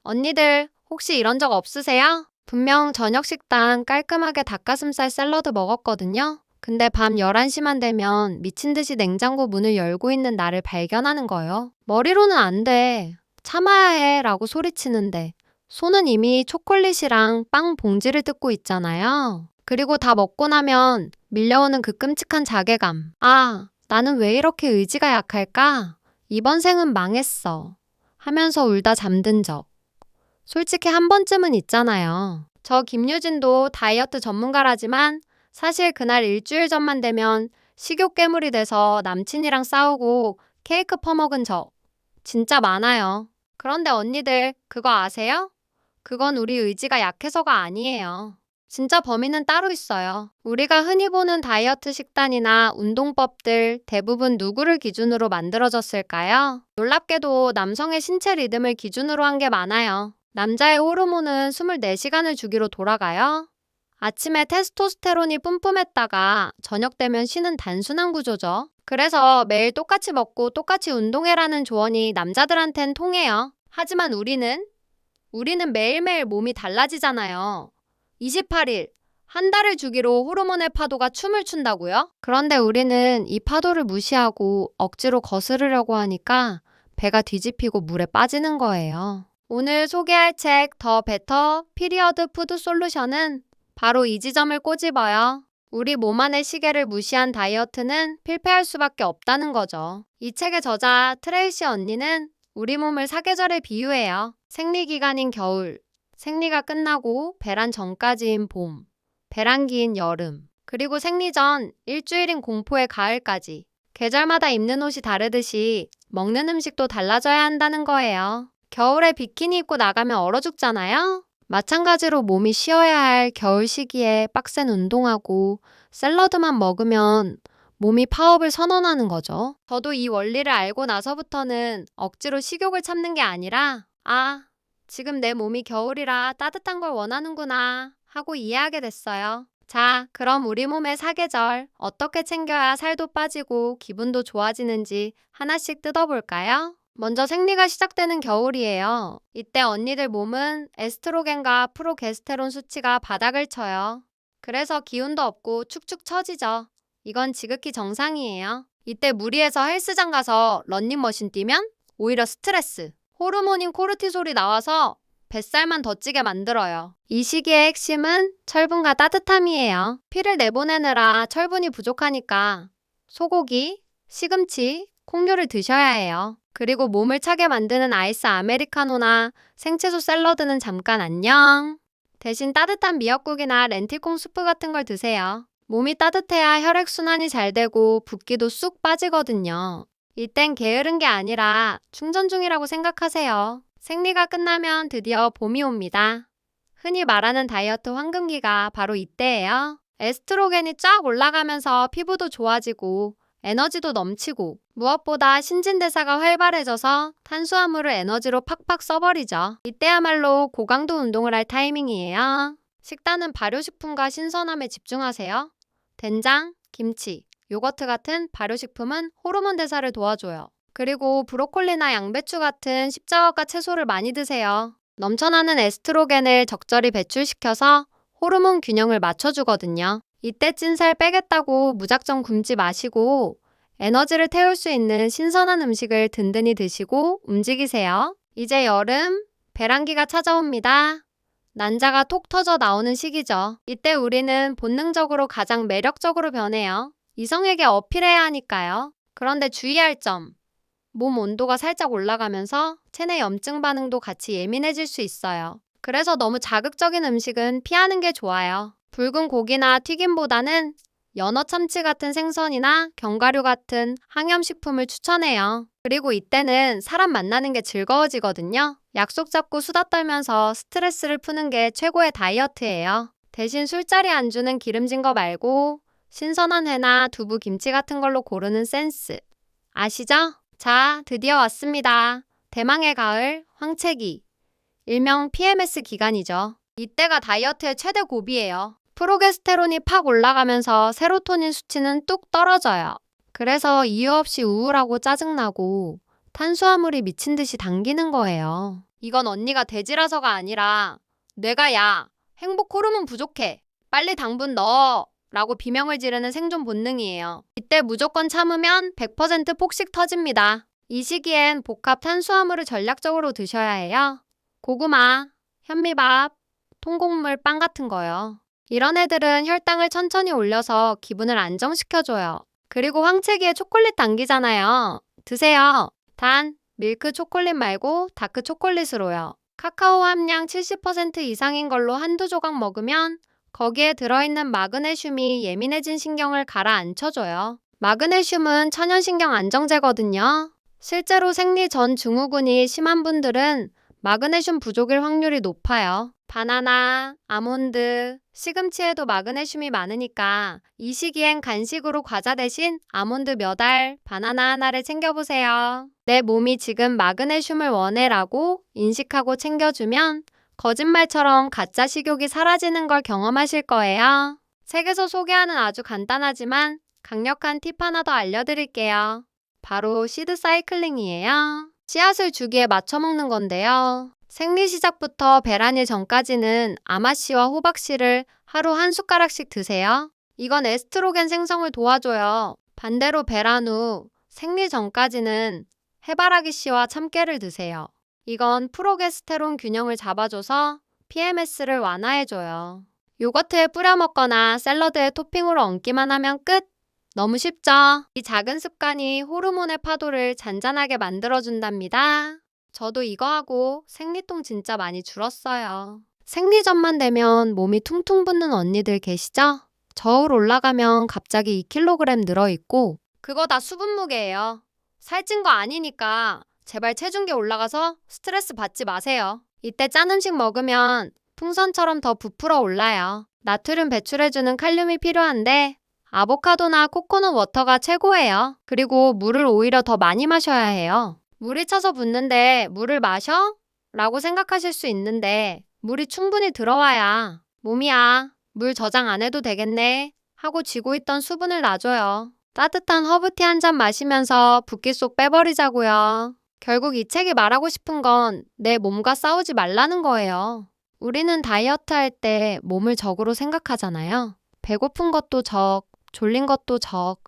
언니들, 혹시 이런 적 없으세요? 분명 저녁 식단 깔끔하게 닭가슴살 샐러드 먹었거든요. 근데 밤 11시만 되면 미친 듯이 냉장고 문을 열고 있는 나를 발견하는 거예요. 머리로는 안 돼. 참아야 해. 라고 소리치는데 손은 이미 초콜릿이랑 빵 봉지를 뜯고 있잖아요. 그리고 다 먹고 나면 밀려오는 그 끔찍한 자괴감. 아, 나는 왜 이렇게 의지가 약할까? 이번 생은 망했어. 하면서 울다 잠든 적. 솔직히 한 번쯤은 있잖아요. 저 김유진도 다이어트 전문가라지만 사실 그날 일주일 전만 되면 식욕 괴물이 돼서 남친이랑 싸우고 케이크 퍼먹은 적 진짜 많아요. 그런데 언니들 그거 아세요? 그건 우리 의지가 약해서가 아니에요. 진짜 범인은 따로 있어요. 우리가 흔히 보는 다이어트 식단이나 운동법들 대부분 누구를 기준으로 만들어졌을까요? 놀랍게도 남성의 신체 리듬을 기준으로 한 게 많아요. 남자의 호르몬은 24시간을 주기로 돌아가요. 아침에 테스토스테론이 뿜뿜했다가 저녁 되면 쉬는 단순한 구조죠. 그래서 매일 똑같이 먹고 똑같이 운동해라는 조언이 남자들한텐 통해요. 하지만 우리는 매일매일 몸이 달라지잖아요. 28일, 한 달을 주기로 호르몬의 파도가 춤을 춘다고요? 그런데 우리는 이 파도를 무시하고 억지로 거스르려고 하니까 배가 뒤집히고 물에 빠지는 거예요. 오늘 소개할 책 더 베터 피리어드 푸드 솔루션은 바로 이 지점을 꼬집어요. 우리 몸 안의 시계를 무시한 다이어트는 필패할 수밖에 없다는 거죠. 이 책의 저자 트레이시 언니는 우리 몸을 사계절에 비유해요. 생리기간인 겨울, 생리가 끝나고 배란 전까지인 봄, 배란기인 여름, 그리고 생리 전 일주일인 공포의 가을까지. 계절마다 입는 옷이 다르듯이 먹는 음식도 달라져야 한다는 거예요. 겨울에 비키니 입고 나가면 얼어 죽잖아요? 마찬가지로 몸이 쉬어야 할 겨울 시기에 빡센 운동하고 샐러드만 먹으면 몸이 파업을 선언하는 거죠. 저도 이 원리를 알고 나서부터는 억지로 식욕을 참는 게 아니라 지금 내 몸이 겨울이라 따뜻한 걸 원하는구나 하고 이해하게 됐어요. 자, 그럼 우리 몸의 사계절 어떻게 챙겨야 살도 빠지고 기분도 좋아지는지 하나씩 뜯어볼까요? 먼저 생리가 시작되는 겨울이에요. 이때 언니들 몸은 에스트로겐과 프로게스테론 수치가 바닥을 쳐요. 그래서 기운도 없고 축축 처지죠. 이건 지극히 정상이에요. 이때 무리해서 헬스장 가서 런닝머신 뛰면 오히려 스트레스, 호르몬인 코르티솔이 나와서 뱃살만 더 찌게 만들어요. 이 시기의 핵심은 철분과 따뜻함이에요. 피를 내보내느라 철분이 부족하니까 소고기, 시금치, 콩류를 드셔야 해요. 그리고 몸을 차게 만드는 아이스 아메리카노나 생채소 샐러드는 잠깐 안녕. 대신 따뜻한 미역국이나 렌틸콩 수프 같은 걸 드세요. 몸이 따뜻해야 혈액순환이 잘 되고 붓기도 쑥 빠지거든요. 이땐 게으른 게 아니라 충전 중이라고 생각하세요. 생리가 끝나면 드디어 봄이 옵니다. 흔히 말하는 다이어트 황금기가 바로 이때예요. 에스트로겐이 쫙 올라가면서 피부도 좋아지고 에너지도 넘치고 무엇보다 신진대사가 활발해져서 탄수화물을 에너지로 팍팍 써버리죠. 이때야말로 고강도 운동을 할 타이밍이에요. 식단은 발효식품과 신선함에 집중하세요. 된장, 김치, 요거트 같은 발효식품은 호르몬 대사를 도와줘요. 그리고 브로콜리나 양배추 같은 십자화과 채소를 많이 드세요. 넘쳐나는 에스트로겐을 적절히 배출시켜서 호르몬 균형을 맞춰주거든요. 이때 찐살 빼겠다고 무작정 굶지 마시고 에너지를 태울 수 있는 신선한 음식을 든든히 드시고 움직이세요. 이제 여름, 배란기가 찾아옵니다. 난자가 톡 터져 나오는 시기죠. 이때 우리는 본능적으로 가장 매력적으로 변해요. 이성에게 어필해야 하니까요. 그런데 주의할 점. 몸 온도가 살짝 올라가면서 체내 염증 반응도 같이 예민해질 수 있어요. 그래서 너무 자극적인 음식은 피하는 게 좋아요. 붉은 고기나 튀김보다는 연어 참치 같은 생선이나 견과류 같은 항염식품을 추천해요. 그리고 이때는 사람 만나는 게 즐거워지거든요. 약속 잡고 수다 떨면서 스트레스를 푸는 게 최고의 다이어트예요. 대신 술자리 안주는 기름진 거 말고 신선한 회나 두부, 김치 같은 걸로 고르는 센스. 아시죠? 자, 드디어 왔습니다. 대망의 가을, 황채기. 일명 PMS 기간이죠. 이때가 다이어트의 최대 고비예요. 프로게스테론이 팍 올라가면서 세로토닌 수치는 뚝 떨어져요. 그래서 이유 없이 우울하고 짜증나고 탄수화물이 미친 듯이 당기는 거예요. 이건 언니가 돼지라서가 아니라 뇌가 야, 행복 호르몬 부족해. 빨리 당분 넣어. 라고 비명을 지르는 생존 본능이에요. 이때 무조건 참으면 100% 폭식 터집니다. 이 시기엔 복합 탄수화물을 전략적으로 드셔야 해요. 고구마, 현미밥, 통곡물 빵 같은 거요. 이런 애들은 혈당을 천천히 올려서 기분을 안정시켜줘요. 그리고 황체기에 초콜릿 당기잖아요. 드세요. 단, 밀크 초콜릿 말고 다크 초콜릿으로요. 카카오 함량 70% 이상인 걸로 한두 조각 먹으면 거기에 들어있는 마그네슘이 예민해진 신경을 가라앉혀줘요. 마그네슘은 천연신경 안정제거든요. 실제로 생리 전 증후군이 심한 분들은 마그네슘 부족일 확률이 높아요. 바나나, 아몬드, 시금치에도 마그네슘이 많으니까 이 시기엔 간식으로 과자 대신 아몬드 몇 알, 바나나 하나를 챙겨보세요. 내 몸이 지금 마그네슘을 원해라고 인식하고 챙겨주면 거짓말처럼 가짜 식욕이 사라지는 걸 경험하실 거예요. 책에서 소개하는 아주 간단하지만 강력한 팁 하나 더 알려드릴게요. 바로 시드 사이클링이에요. 씨앗을 주기에 맞춰 먹는 건데요. 생리 시작부터 배란일 전까지는 아마씨와 호박씨를 하루 한 숟가락씩 드세요. 이건 에스트로겐 생성을 도와줘요. 반대로 배란 후 생리 전까지는 해바라기씨와 참깨를 드세요. 이건 프로게스테론 균형을 잡아줘서 PMS를 완화해줘요. 요거트에 뿌려 먹거나 샐러드에 토핑으로 얹기만 하면 끝! 너무 쉽죠? 이 작은 습관이 호르몬의 파도를 잔잔하게 만들어준답니다. 저도 이거 하고 생리통 진짜 많이 줄었어요. 생리 전만 되면 몸이 퉁퉁 붓는 언니들 계시죠? 저울 올라가면 갑자기 2kg 늘어있고 그거 다 수분 무게예요. 살찐 거 아니니까 제발 체중계 올라가서 스트레스 받지 마세요. 이때 짠 음식 먹으면 풍선처럼 더 부풀어 올라요. 나트륨 배출해주는 칼륨이 필요한데 아보카도나 코코넛 워터가 최고예요. 그리고 물을 오히려 더 많이 마셔야 해요. 물이 차서 붓는데 물을 마셔? 라고 생각하실 수 있는데 물이 충분히 들어와야 몸이야, 물 저장 안 해도 되겠네 하고 쥐고 있던 수분을 놔줘요. 따뜻한 허브티 한 잔 마시면서 붓기 쏙 빼버리자고요. 결국 이 책이 말하고 싶은 건 내 몸과 싸우지 말라는 거예요. 우리는 다이어트 할 때 몸을 적으로 생각하잖아요. 배고픈 것도 적, 졸린 것도 적,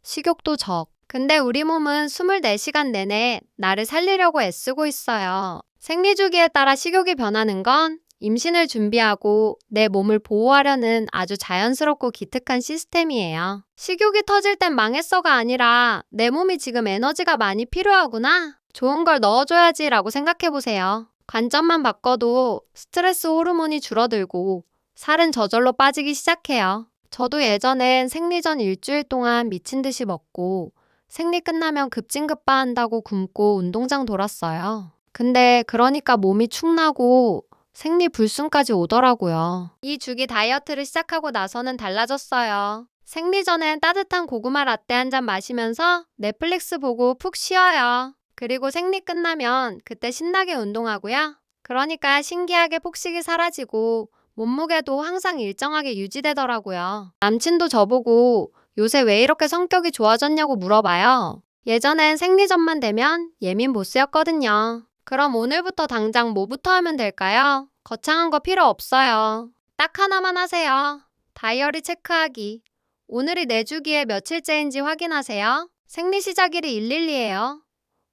식욕도 적. 근데 우리 몸은 24시간 내내 나를 살리려고 애쓰고 있어요. 생리주기에 따라 식욕이 변하는 건 임신을 준비하고 내 몸을 보호하려는 아주 자연스럽고 기특한 시스템이에요. 식욕이 터질 땐 망했어가 아니라 내 몸이 지금 에너지가 많이 필요하구나. 좋은 걸 넣어줘야지 라고 생각해보세요. 관점만 바꿔도 스트레스 호르몬이 줄어들고 살은 저절로 빠지기 시작해요. 저도 예전엔 생리 전 일주일 동안 미친 듯이 먹고 생리 끝나면 급진급파한다고 굶고 운동장 돌았어요. 근데 그러니까 몸이 축나고 생리 불순까지 오더라고요. 이 주기 다이어트를 시작하고 나서는 달라졌어요. 생리 전엔 따뜻한 고구마 라떼 한 잔 마시면서 넷플릭스 보고 푹 쉬어요. 그리고 생리 끝나면 그때 신나게 운동하고요. 그러니까 신기하게 폭식이 사라지고 몸무게도 항상 일정하게 유지되더라고요. 남친도 저보고 요새 왜 이렇게 성격이 좋아졌냐고 물어봐요. 예전엔 생리 전만 되면 예민 보스였거든요. 그럼 오늘부터 당장 뭐부터 하면 될까요? 거창한 거 필요 없어요. 딱 하나만 하세요. 다이어리 체크하기. 오늘이 내 주기에 며칠째인지 확인하세요. 생리 시작일이 112예요.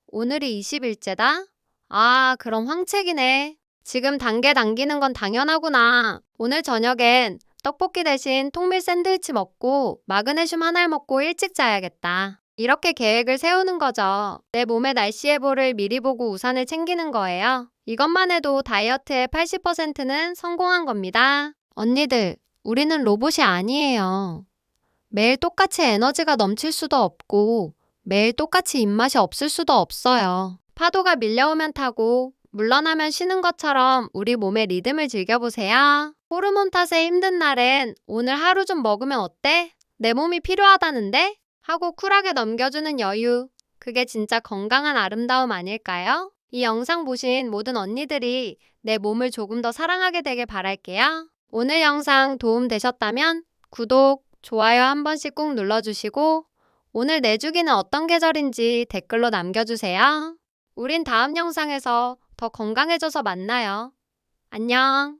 오늘이 20일째다? 아, 그럼 황책이네. 지금 단계 당기는 건 당연하구나. 오늘 저녁엔 떡볶이 대신 통밀 샌드위치 먹고 마그네슘 하나를 먹고 일찍 자야겠다. 이렇게 계획을 세우는 거죠. 내 몸의 날씨 예보를 미리 보고 우산을 챙기는 거예요. 이것만 해도 다이어트의 80%는 성공한 겁니다. 언니들, 우리는 로봇이 아니에요. 매일 똑같이 에너지가 넘칠 수도 없고 매일 똑같이 입맛이 없을 수도 없어요. 파도가 밀려오면 타고 물러나면 쉬는 것처럼 우리 몸의 리듬을 즐겨보세요. 호르몬 탓에 힘든 날엔 오늘 하루 좀 먹으면 어때? 내 몸이 필요하다는데? 하고 쿨하게 넘겨주는 여유. 그게 진짜 건강한 아름다움 아닐까요? 이 영상 보신 모든 언니들이 내 몸을 조금 더 사랑하게 되길 바랄게요. 오늘 영상 도움 되셨다면 구독, 좋아요 한 번씩 꾹 눌러주시고 오늘 내 주기는 어떤 계절인지 댓글로 남겨주세요. 우린 다음 영상에서 더 건강해져서 만나요. 안녕.